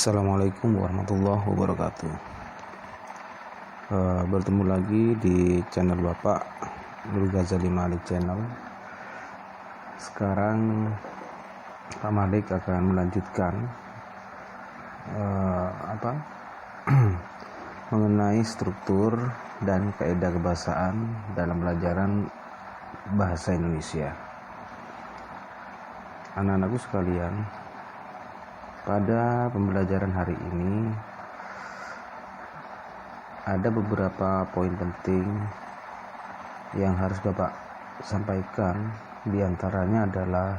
Assalamualaikum warahmatullahi wabarakatuh. Bertemu lagi di channel Bapak Nur Ghazali Malik Channel. Sekarang Pak Malik akan melanjutkan mengenai struktur dan kaidah kebahasaan dalam pelajaran bahasa Indonesia. Anak-anakku sekalian, pada pembelajaran hari ini ada beberapa poin penting yang harus Bapak sampaikan. Di antaranya adalah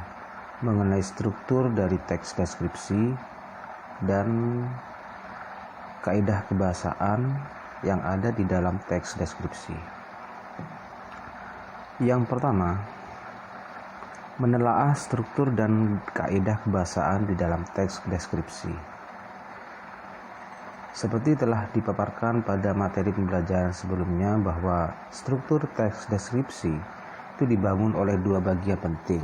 mengenai struktur dari teks deskripsi dan kaidah kebahasaan yang ada di dalam teks deskripsi. Yang pertama, menelaah struktur dan kaidah kebahasaan di dalam teks deskripsi. Seperti telah dipaparkan pada materi pembelajaran sebelumnya bahwa struktur teks deskripsi itu dibangun oleh dua bagian penting,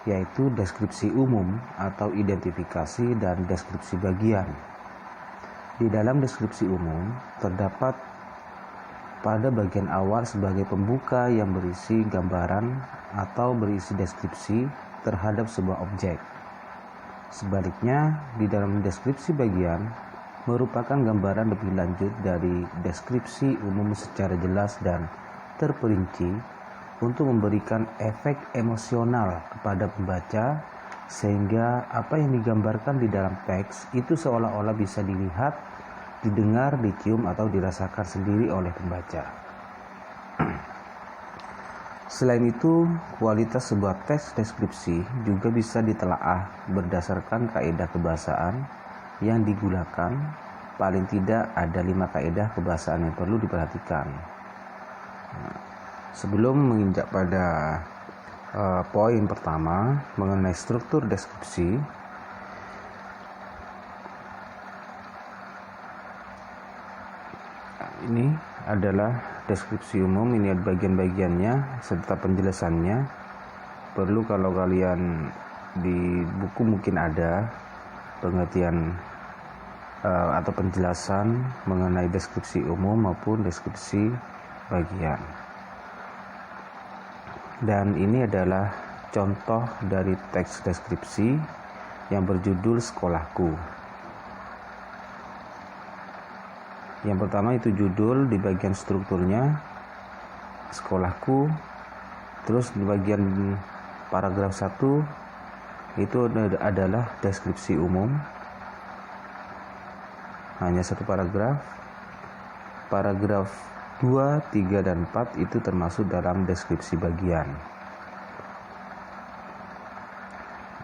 yaitu deskripsi umum atau identifikasi dan deskripsi bagian. Di dalam deskripsi umum terdapat pada bagian awal sebagai pembuka yang berisi gambaran atau berisi deskripsi terhadap sebuah objek. Sebaliknya, di dalam deskripsi bagian merupakan gambaran lebih lanjut dari deskripsi umum secara jelas dan terperinci untuk memberikan efek emosional kepada pembaca, sehingga apa yang digambarkan di dalam teks itu seolah-olah bisa dilihat, didengar, dicium, atau dirasakan sendiri oleh pembaca. Selain itu, kualitas sebuah teks deskripsi juga bisa ditelaah berdasarkan kaidah kebahasaan yang digunakan. Paling tidak ada 5 kaidah kebahasaan yang perlu diperhatikan. Sebelum menginjak pada poin pertama mengenai struktur deskripsi, ini adalah deskripsi umum. Ini ada bagian-bagiannya serta penjelasannya. Perlu kalau kalian di buku mungkin ada pengertian atau penjelasan mengenai deskripsi umum maupun deskripsi bagian. Dan ini adalah contoh dari teks deskripsi yang berjudul Sekolahku. Yang pertama itu judul, di bagian strukturnya Sekolahku. Terus di bagian paragraf 1 itu adalah deskripsi umum, hanya satu paragraf. Paragraf 2, 3, dan 4 itu termasuk dalam deskripsi bagian.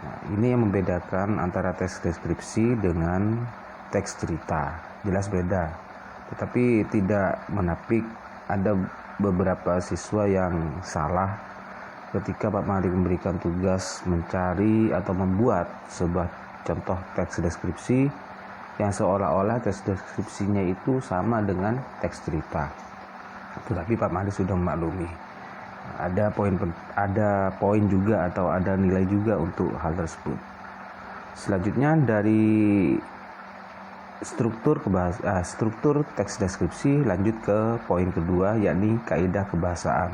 Nah, ini yang membedakan antara teks deskripsi dengan teks cerita. Jelas beda, tetapi tidak menapik ada beberapa siswa yang salah ketika Pak Malik memberikan tugas mencari atau membuat sebuah contoh teks deskripsi yang seolah-olah teks deskripsinya itu sama dengan teks cerita. Tetapi Pak Malik sudah memaklumi ada poin juga atau ada nilai juga untuk hal tersebut. Selanjutnya dari struktur teks deskripsi lanjut ke poin kedua, yakni kaidah kebahasaan.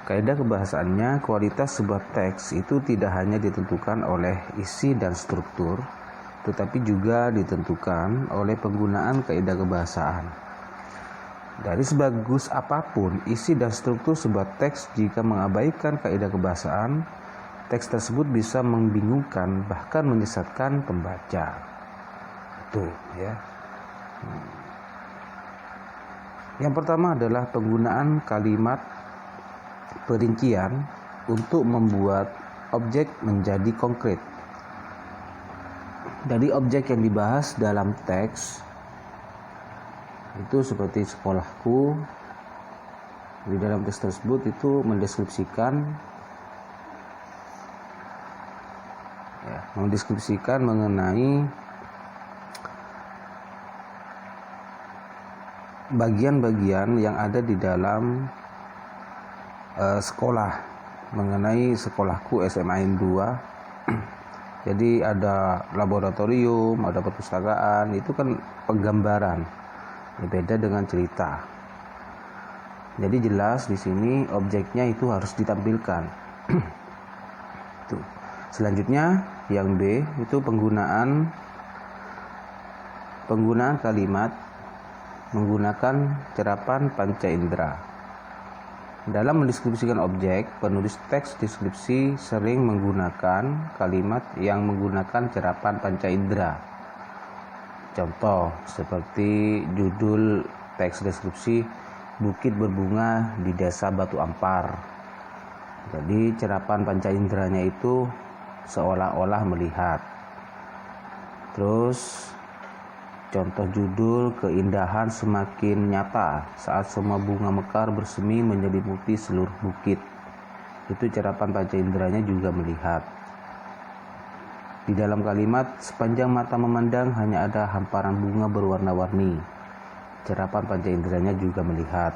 Kaidah kebahasaannya, kualitas sebuah teks itu tidak hanya ditentukan oleh isi dan struktur, tetapi juga ditentukan oleh penggunaan kaidah kebahasaan. Dari sebagus apapun isi dan struktur sebuah teks, jika mengabaikan kaidah kebahasaan, teks tersebut bisa membingungkan, bahkan menyesatkan pembaca. Itu ya. Yang pertama adalah penggunaan kalimat perincian untuk membuat objek menjadi konkret. Dari objek yang dibahas dalam teks itu seperti sekolahku, di dalam teks tersebut itu mendeskripsikan mengenai bagian-bagian yang ada di dalam sekolah, mengenai sekolahku SMA N2 Jadi ada laboratorium, ada perpustakaan, itu kan penggambaran. Beda dengan cerita. Jadi jelas di sini objeknya itu harus ditampilkan. Tuh. Selanjutnya yang B itu penggunaan kalimat menggunakan cerapan panca indera. Dalam mendeskripsikan objek, penulis teks deskripsi sering menggunakan kalimat yang menggunakan cerapan panca indera. Contoh seperti judul teks deskripsi Bukit Berbunga di Desa Batu Ampar. Jadi cerapan panca inderanya itu seolah-olah melihat. Terus contoh judul keindahan semakin nyata saat semua bunga mekar bersemi menyelimuti seluruh bukit. Itu cerapan panca inderanya juga melihat. Di dalam kalimat sepanjang mata memandang hanya ada hamparan bunga berwarna-warni. Cerapan panca inderanya juga melihat.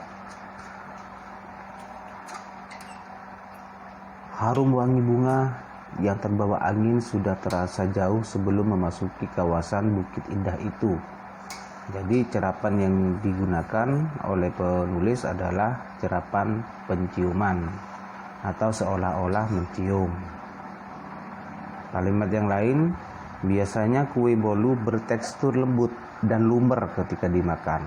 Harum wangi bunga yang terbawa angin sudah terasa jauh sebelum memasuki kawasan Bukit Indah itu. Jadi cerapan yang digunakan oleh penulis adalah cerapan penciuman atau seolah-olah mencium. Kalimat yang lain, biasanya kue bolu bertekstur lembut dan lumer ketika dimakan.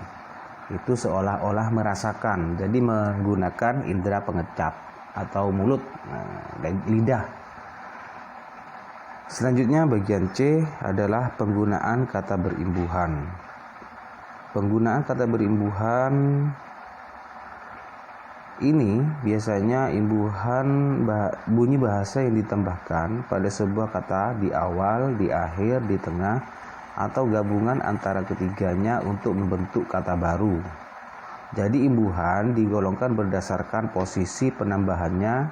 Itu seolah-olah merasakan, jadi menggunakan indera pengecap atau mulut dan lidah. Selanjutnya bagian C adalah penggunaan kata berimbuhan. Penggunaan kata berimbuhan ini biasanya imbuhan bunyi bahasa yang ditambahkan pada sebuah kata di awal, di akhir, di tengah, atau gabungan antara ketiganya untuk membentuk kata baru. Jadi imbuhan digolongkan berdasarkan posisi penambahannya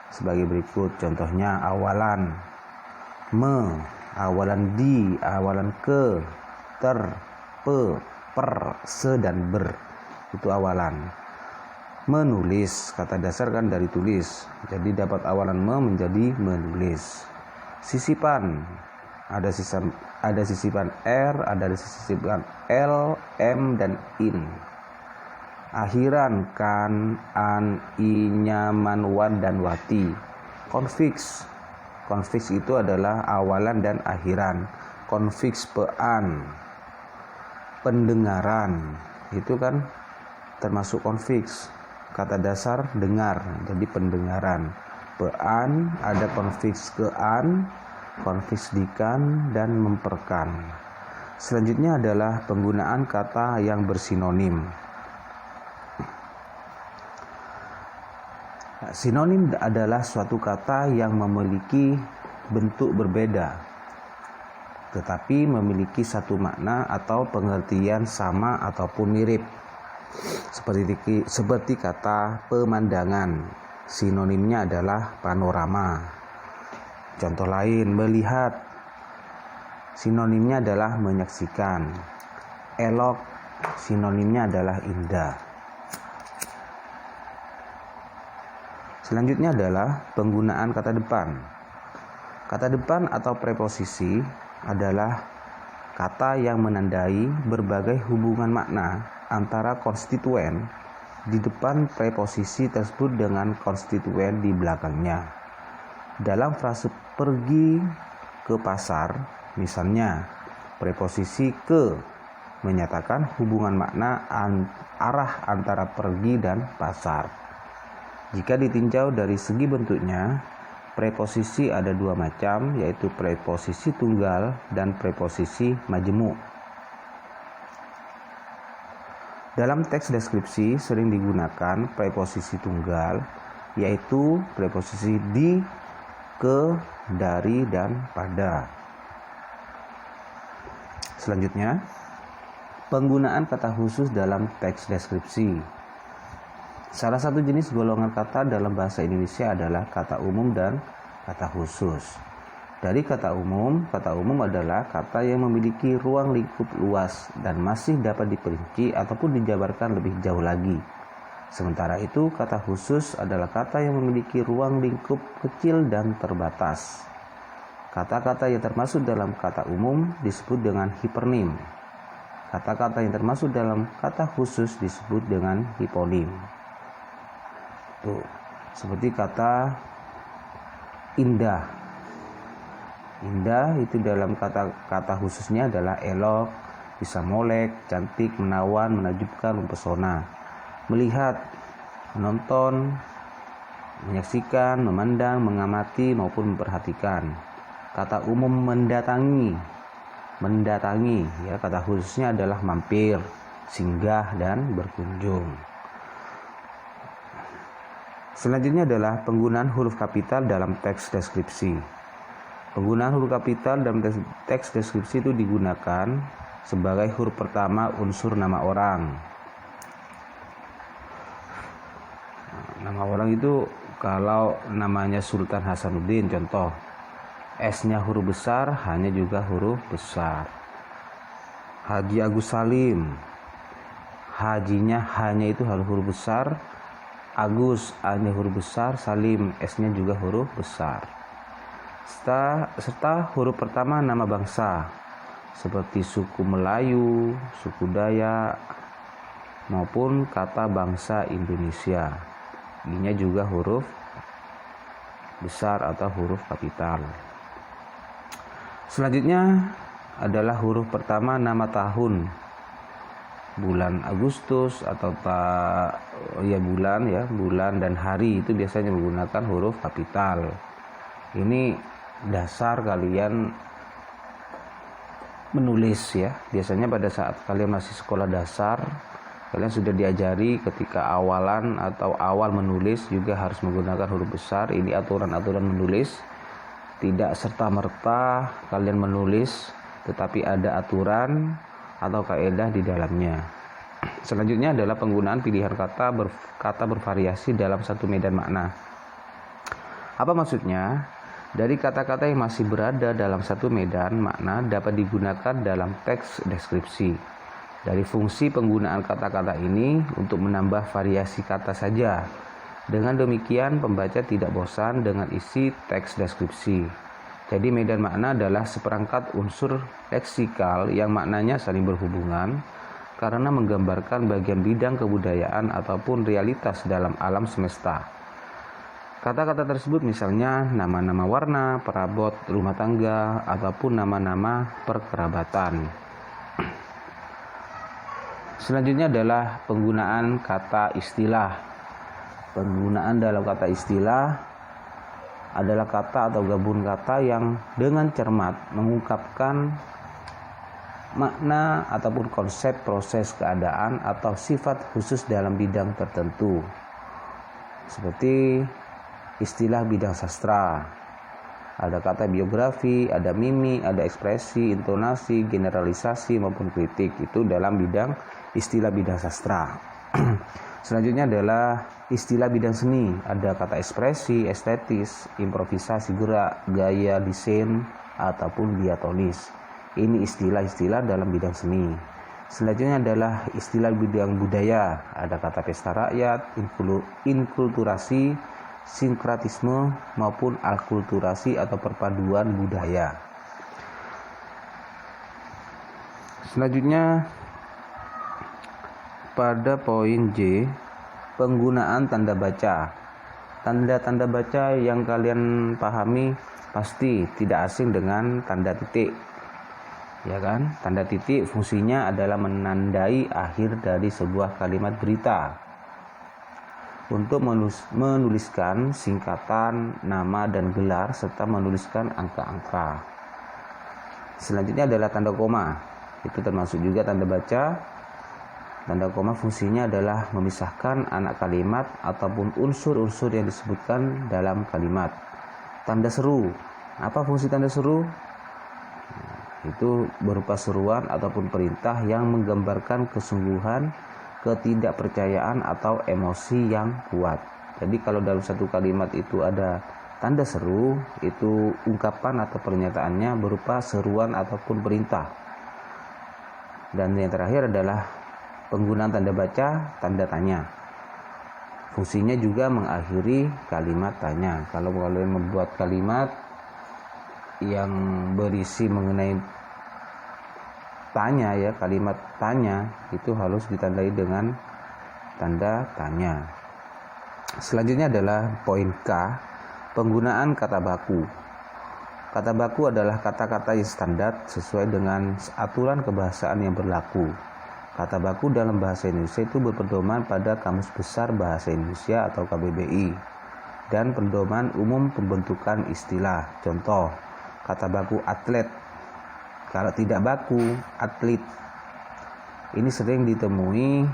sebagai berikut. Contohnya awalan awalan di, awalan ke, ter, pe, per, se, dan ber. Itu awalan. Menulis, kata dasar kan dari tulis. Jadi dapat awalan menjadi menulis. Sisipan, ada sisipan R, ada sisipan L, M, dan in. Akhiran, kan, an, i, nyaman, wan, dan wati. Konfiks itu adalah awalan dan akhiran. Konfiks pean. Pendengaran, itu kan termasuk konfiks. Kata dasar dengar, jadi pendengaran. Pean, ada konfiks kean, konfiks dikan, dan memperkan. Selanjutnya adalah penggunaan kata yang bersinonim. Sinonim adalah suatu kata yang memiliki bentuk berbeda, tetapi memiliki satu makna atau pengertian sama ataupun mirip. Seperti kata pemandangan, sinonimnya adalah panorama. Contoh lain, melihat, sinonimnya adalah menyaksikan. Elok, sinonimnya adalah indah. Selanjutnya adalah penggunaan kata depan. Kata depan atau preposisi adalah kata yang menandai berbagai hubungan makna antara konstituen di depan preposisi tersebut dengan konstituen di belakangnya. Dalam frase pergi ke pasar, misalnya, preposisi ke menyatakan hubungan makna arah antara pergi dan pasar. Jika ditinjau dari segi bentuknya, preposisi ada dua macam, yaitu preposisi tunggal dan preposisi majemuk. Dalam teks deskripsi sering digunakan preposisi tunggal, yaitu preposisi di, ke, dari, dan pada. Selanjutnya, penggunaan kata khusus dalam teks deskripsi. Salah satu jenis golongan kata dalam bahasa Indonesia adalah kata umum dan kata khusus. Dari kata umum adalah kata yang memiliki ruang lingkup luas dan masih dapat diperinci ataupun dijabarkan lebih jauh lagi. Sementara itu, kata khusus adalah kata yang memiliki ruang lingkup kecil dan terbatas. Kata-kata yang termasuk dalam kata umum disebut dengan hipernim. Kata-kata yang termasuk dalam kata khusus disebut dengan hiponim. Tuh, seperti kata indah. Indah itu dalam kata khususnya adalah elok, bisa molek, cantik, menawan, menakjubkan, mempesona. Melihat, menonton, menyaksikan, memandang, mengamati maupun memperhatikan. Kata umum mendatangi ya, kata khususnya adalah mampir, singgah, dan berkunjung. Selanjutnya adalah penggunaan huruf kapital dalam teks deskripsi. Penggunaan huruf kapital dalam teks deskripsi itu digunakan sebagai huruf pertama unsur nama orang. Nama orang itu kalau namanya Sultan Hasanuddin contoh, S-nya huruf besar, H-nya juga huruf besar. Haji Agus Salim, Hajinya H-nya itu huruf besar, Agus A-nya huruf besar, Salim S-nya juga huruf besar. Serta huruf pertama nama bangsa seperti suku Melayu, suku Dayak maupun kata bangsa Indonesia. I-nya juga huruf besar atau huruf kapital. Selanjutnya adalah huruf pertama nama tahun, bulan Agustus atau bulan dan hari itu biasanya menggunakan huruf kapital. Ini dasar kalian menulis ya. Biasanya pada saat kalian masih sekolah dasar, kalian sudah diajari ketika awalan atau awal menulis juga harus menggunakan huruf besar. Ini aturan-aturan menulis. Tidak serta-merta kalian menulis, tetapi ada aturan atau kaidah di dalamnya. Selanjutnya adalah penggunaan pilihan kata bervariasi dalam satu medan makna. Apa maksudnya? Dari kata-kata yang masih berada dalam satu medan makna dapat digunakan dalam teks deskripsi. Dari fungsi penggunaan kata-kata ini untuk menambah variasi kata saja. Dengan demikian, pembaca tidak bosan dengan isi teks deskripsi. Jadi medan makna adalah seperangkat unsur leksikal yang maknanya saling berhubungan karena menggambarkan bagian bidang kebudayaan ataupun realitas dalam alam semesta. Kata-kata tersebut misalnya nama-nama warna, perabot rumah tangga, ataupun nama-nama perkerabatan. Selanjutnya adalah penggunaan kata istilah. Penggunaan dalam kata istilah adalah kata atau gabungan kata yang dengan cermat mengungkapkan makna ataupun konsep proses keadaan atau sifat khusus dalam bidang tertentu. Seperti istilah bidang sastra. Ada kata biografi, ada mimik, ada ekspresi, intonasi, generalisasi maupun kritik. Itu dalam bidang istilah bidang sastra. Selanjutnya adalah istilah bidang seni. Ada kata ekspresi, estetis, improvisasi gerak, gaya, desain, ataupun diatonis. Ini istilah-istilah dalam bidang seni. Selanjutnya adalah istilah bidang budaya. Ada kata pesta rakyat, inkulturasi, sinkratisme, maupun alkulturasi atau perpaduan budaya. Selanjutnya pada poin J, penggunaan tanda baca. Tanda-tanda baca yang kalian pahami pasti tidak asing dengan tanda titik. Ya kan? Tanda titik fungsinya adalah menandai akhir dari sebuah kalimat berita. Untuk menuliskan singkatan, nama dan gelar serta menuliskan angka-angka. Selanjutnya adalah tanda koma. Itu termasuk juga tanda baca. Tanda koma fungsinya adalah memisahkan anak kalimat ataupun unsur-unsur yang disebutkan dalam kalimat. Tanda seru. Apa fungsi tanda seru? Itu berupa seruan ataupun perintah yang menggambarkan kesungguhan, ketidakpercayaan atau emosi yang kuat. Jadi kalau dalam satu kalimat itu ada tanda seru, itu ungkapan atau pernyataannya berupa seruan ataupun perintah. Dan yang terakhir adalah penggunaan tanda baca, tanda tanya. Fungsinya juga mengakhiri kalimat tanya. Kalau kalian membuat kalimat yang berisi mengenai tanya ya, kalimat tanya itu harus ditandai dengan tanda tanya. Selanjutnya adalah poin K, penggunaan kata baku. Kata baku adalah kata-kata yang standar sesuai dengan aturan kebahasaan yang berlaku. Kata baku dalam bahasa Indonesia itu berpedoman pada Kamus Besar Bahasa Indonesia atau KBBI dan pedoman umum pembentukan istilah. Contoh, kata baku atlet. Kalau tidak baku, atlet. Ini sering ditemui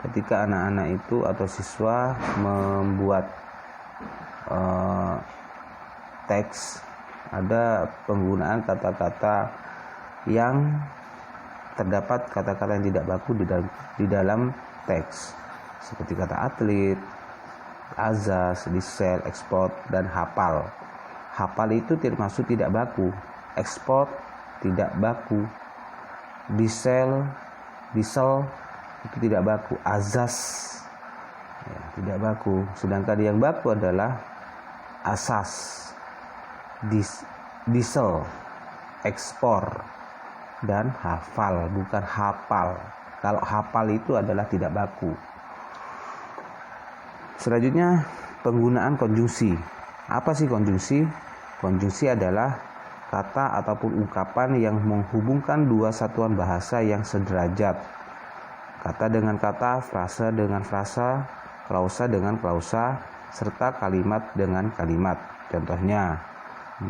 ketika anak-anak itu atau siswa membuat teks, ada penggunaan kata-kata yang terdapat kata-kata yang tidak baku di dalam teks, seperti kata atlet, azas, disel, ekspor, dan hafal. Hafal itu termasuk tidak baku, ekspor tidak baku, disel itu tidak baku, azas ya, tidak baku. Sedangkan yang baku adalah asas, disel, ekspor, dan hafal, bukan hafal. Kalau hafal itu adalah tidak baku. Selanjutnya penggunaan konjungsi. Apa sih konjungsi? Konjungsi adalah kata ataupun ungkapan yang menghubungkan dua satuan bahasa yang sederajat. Kata dengan kata, frasa dengan frasa, klausa dengan klausa, serta kalimat dengan kalimat. Contohnya,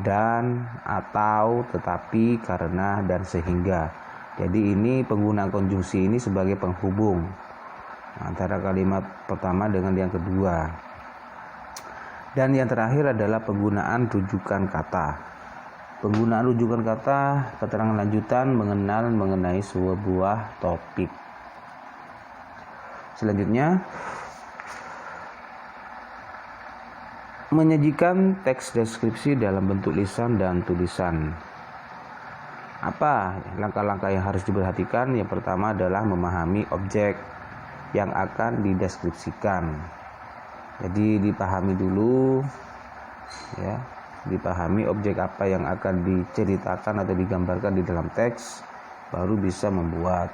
dan, atau, tetapi, karena, dan sehingga. Jadi ini penggunaan konjungsi ini sebagai penghubung antara kalimat pertama dengan yang kedua. Dan yang terakhir adalah penggunaan rujukan kata. Penggunaan rujukan kata, keterangan lanjutan mengenai sebuah topik. Selanjutnya, menyajikan teks deskripsi dalam bentuk lisan dan tulisan. Apa langkah-langkah yang harus diperhatikan? Yang pertama adalah memahami objek yang akan dideskripsikan. Jadi dipahami dulu ya, dipahami objek apa yang akan diceritakan atau digambarkan di dalam teks, baru bisa membuat.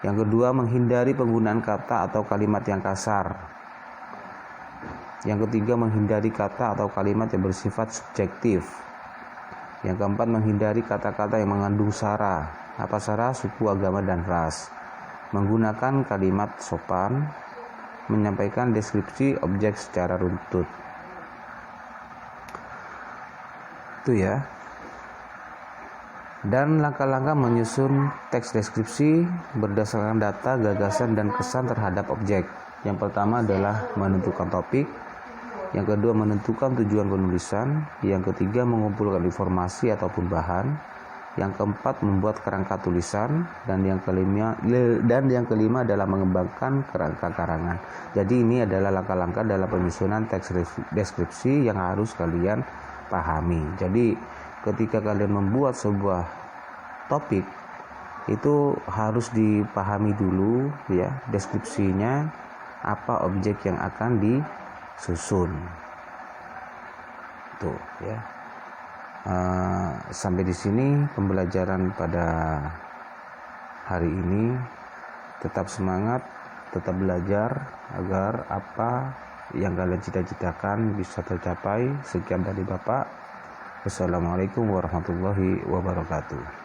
Yang kedua, menghindari penggunaan kata atau kalimat yang kasar. Yang ketiga, menghindari kata atau kalimat yang bersifat subjektif. Yang keempat, menghindari kata-kata yang mengandung sara. Apa sara? Suku, agama, dan ras. Menggunakan kalimat sopan, menyampaikan deskripsi objek secara runtut. Itu ya. Dan langkah-langkah menyusun teks deskripsi berdasarkan data, gagasan, dan kesan terhadap objek. Yang pertama adalah menentukan topik. Yang kedua, menentukan tujuan penulisan. Yang ketiga, mengumpulkan informasi ataupun bahan. Yang keempat, membuat kerangka tulisan. Dan yang kelima adalah mengembangkan kerangka karangan. Jadi ini adalah langkah-langkah dalam penyusunan teks deskripsi yang harus kalian pahami. Jadi ketika kalian membuat sebuah topik, itu harus dipahami dulu ya, deskripsinya, apa objek yang akan disusun. Tuh ya. Sampai di sini pembelajaran pada hari ini. Tetap semangat, tetap belajar agar apa yang kalian cita-citakan bisa tercapai. Sekian dari Bapak. Wassalamualaikum warahmatullahi wabarakatuh.